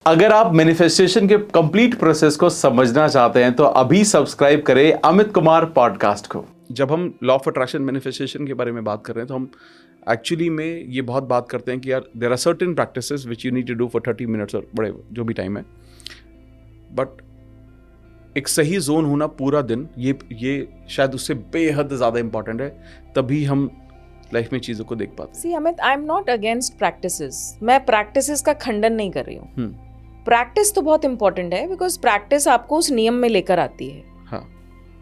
अगर आप मैनिफेस्टेशन के कंप्लीट प्रोसेस को समझना चाहते हैं तो अभी सब्सक्राइब करें अमित कुमार पॉडकास्ट को। जब हम लॉ ऑफ अट्रैक्शन मैनिफेस्टेशन के बारे में बात कर रहे हैं तो हम एक्चुअली में ये बहुत बात करते हैं कि यार there are certain practices which you need to do for 30 minutes और बड़े जो भी टाइम है, बट एक सही जोन होना पूरा दिन, ये शायद उससे बेहद ज़्यादा इंपॉर्टेंट है, तभी हम लाइफ में चीज़ों को देख पाते हैं। See Amit, I am not against practices. मैं प्रैक्टिसेस का खंडन नहीं कर रही हूँ। प्रैक्टिस तो बहुत इंपॉर्टेंट है बिकॉज प्रैक्टिस आपको उस नियम में लेकर आती है। हाँ।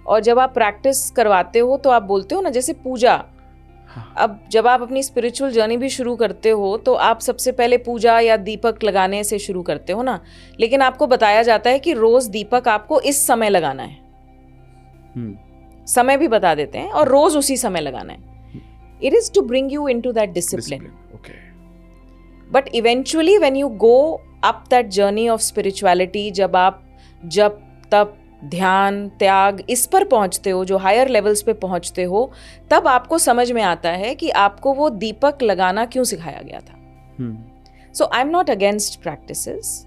और जब आप प्रैक्टिस करवाते हो तो आप बोलते हो ना, जैसे पूजा। हाँ। अब जब आप अपनी स्पिरिचुअल जर्नी भी शुरू करते हो तो आप सबसे पहले पूजा या दीपक लगाने से शुरू करते हो ना, लेकिन आपको बताया जाता है कि रोज दीपक आपको इस समय लगाना है। समय भी बता देते हैं और रोज उसी समय लगाना है। It is to bring you into that discipline. But eventually when you go up that journey of spirituality, जब आप जब तब ध्यान त्याग इस पर पहुंचते हो, जो हायर लेवल्स पे पहुंचते हो, तब आपको समझ में आता है कि आपको वो दीपक लगाना क्यों सिखाया गया था। So I am not against practices,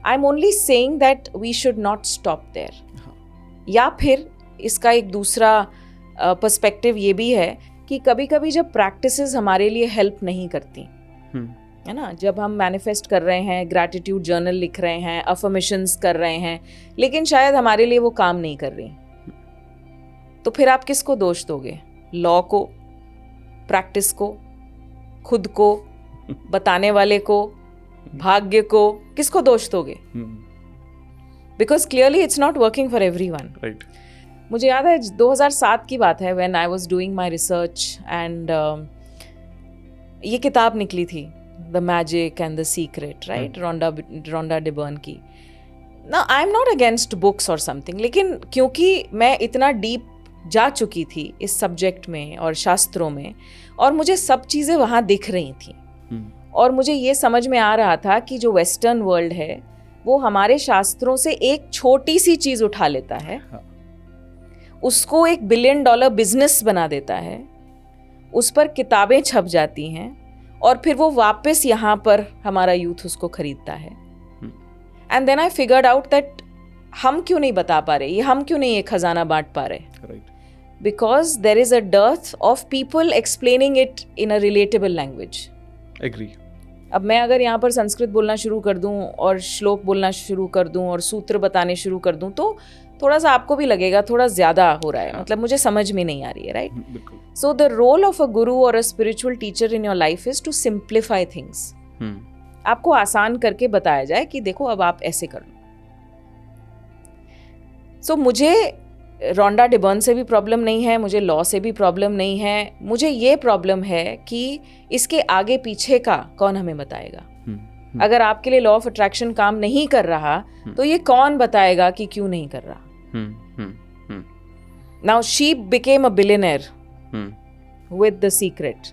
I am only saying that we should not stop there. या फिर इसका एक दूसरा पर्सपेक्टिव ये भी है कि कभी कभी जब प्रैक्टिसेस हमारे लिए हेल्प नहीं करती है ना, जब हम मैनिफेस्ट कर रहे हैं, ग्रैटिट्यूड जर्नल लिख रहे हैं, अफर्मेशंस कर रहे हैं, लेकिन शायद हमारे लिए वो काम नहीं कर रही, तो फिर आप किसको दोष दोगे? लॉ को, प्रैक्टिस को, खुद को, बताने वाले को, भाग्य को? किसको दोष दोगे? Because clearly it's not working for everyone. Right. मुझे याद है 2007 की बात है, when I was doing my research and ये किताब निकली थी, the magic and the secret, right, Rhonda Byrne की। ना I am not against books और समथिंग, लेकिन क्योंकि मैं इतना डीप जा चुकी थी इस सब्जेक्ट में और शास्त्रों में, और मुझे सब चीज़ें वहाँ दिख रही थी, और मुझे ये समझ में आ रहा था कि जो वेस्टर्न वर्ल्ड है वो हमारे शास्त्रों से एक छोटी सी चीज़ उठा लेता है, उसको $1 बिलियन बिजनेस बना देता है, उस पर किताबें छप जाती हैं, और फिर वो वापस यहाँ पर हमारा यूथ उसको खरीदता है। And then I figured out that हम क्यों नहीं बता पा रहे, ये हम क्यों नहीं ये खजाना बांट पा रहे? Because there is a dearth of people explaining it in a relatable language. Agree. अब मैं अगर यहाँ पर संस्कृत बोलना शुरू कर दूँ और श्लोक बोलना शुरू कर दूँ और सूत्र बताने शुरू कर दूँ तो थोड़ा सा आपको भी लगेगा थोड़ा ज़्यादा हो रहा है, मतलब मुझे समझ में नहीं आ रही है, right? So the role of a guru और a spiritual teacher in your life is to simplify things. आपको आसान करके बताया जाए कि देखो अब आप ऐसे कर लो। सो मुझे रोंडा डिबर्न से भी प्रॉब्लम नहीं है, मुझे लॉ से भी प्रॉब्लम नहीं है, मुझे ये प्रॉब्लम है कि इसके आगे पीछे का कौन हमें बताएगा। अगर आपके लिए लॉ ऑफ अट्रैक्शन काम नहीं कर रहा तो ये कौन बताएगा कि क्यों नहीं कर रहा? Now she became a billionaire with The Secret.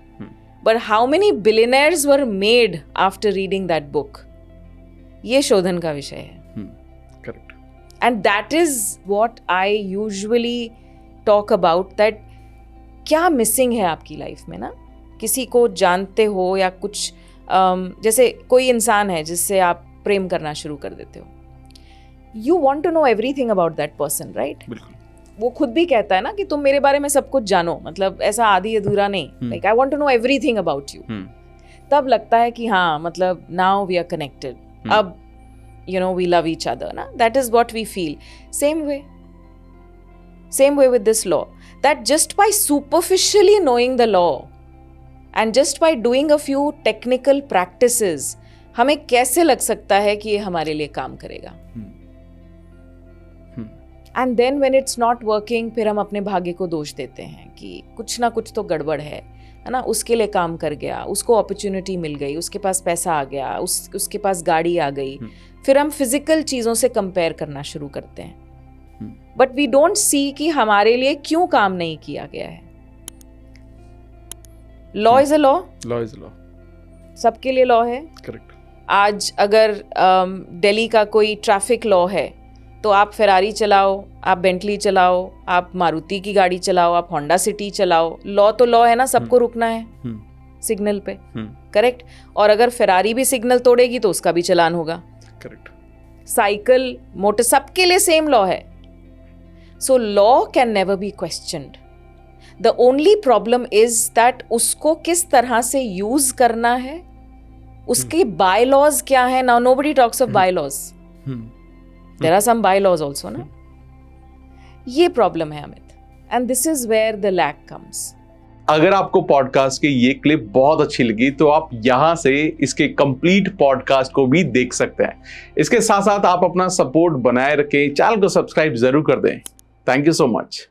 But how many billionaires were made after reading that book? ये शोधन का विषय है। Correct. And that is what I usually talk about, that क्या मिसिंग है आपकी लाइफ में ना? किसी को जानते हो या कुछ जैसे कोई इंसान है जिससे आप प्रेम करना शुरू कर देते हो, you want to know everything about that person, right? वो खुद भी कहता है ना कि तुम मेरे बारे में सब कुछ जानो, मतलब ऐसा आधी अधूरा नहीं, like I want to know everything about you. तब लगता है कि हाँ, मतलब नाउ वी आर कनेक्टेड, अब you know we love each other ना, that is what we feel. Same way with this law, that just by superficially knowing the law and just by doing a few technical practices, हमें कैसे लग सकता है कि ये हमारे लिए काम करेगा? And then when it's not working, फिर हम अपने भाग्य को दोष देते हैं कि कुछ ना कुछ तो गड़बड़ है ना, उसके लिए काम कर गया, उसको अपॉर्चुनिटी मिल गई, उसके पास पैसा आ गया, उसके पास गाड़ी आ गई। फिर हम फिजिकल चीज़ों से कंपेयर करना शुरू करते हैं, बट वी डोंट सी कि हमारे लिए क्यों काम नहीं किया गया है। लॉ इज अ लॉ, सबके लिए लॉ है। करेक्ट। आज अगर दिल्ली का कोई ट्रैफिक लॉ है तो आप फेरारी चलाओ, आप बेंटली चलाओ, आप मारुति की गाड़ी चलाओ, आप होंडा सिटी चलाओ, लॉ तो लॉ है ना, सबको रुकना है सिग्नल पे, करेक्ट। और अगर फेरारी भी सिग्नल तोड़ेगी तो उसका भी चलान होगा, करेक्ट. साइकिल, मोटर, सबके लिए सेम लॉ है. So law can never be questioned. The only problem is that उसको किस तरह से यूज करना है, उसके बाय लॉज क्या है. Now nobody talks of bylaws. There are some bylaws also ना. ये प्रॉब्लम है Amit, and this is where the lack comes. अगर आपको पॉडकास्ट की ये क्लिप बहुत अच्छी लगी तो आप यहां से इसके कंप्लीट पॉडकास्ट को भी देख सकते हैं. इसके साथ साथ आप अपना सपोर्ट बनाए रखें, चैनल को सब्सक्राइब जरूर कर दें. Thank you so much.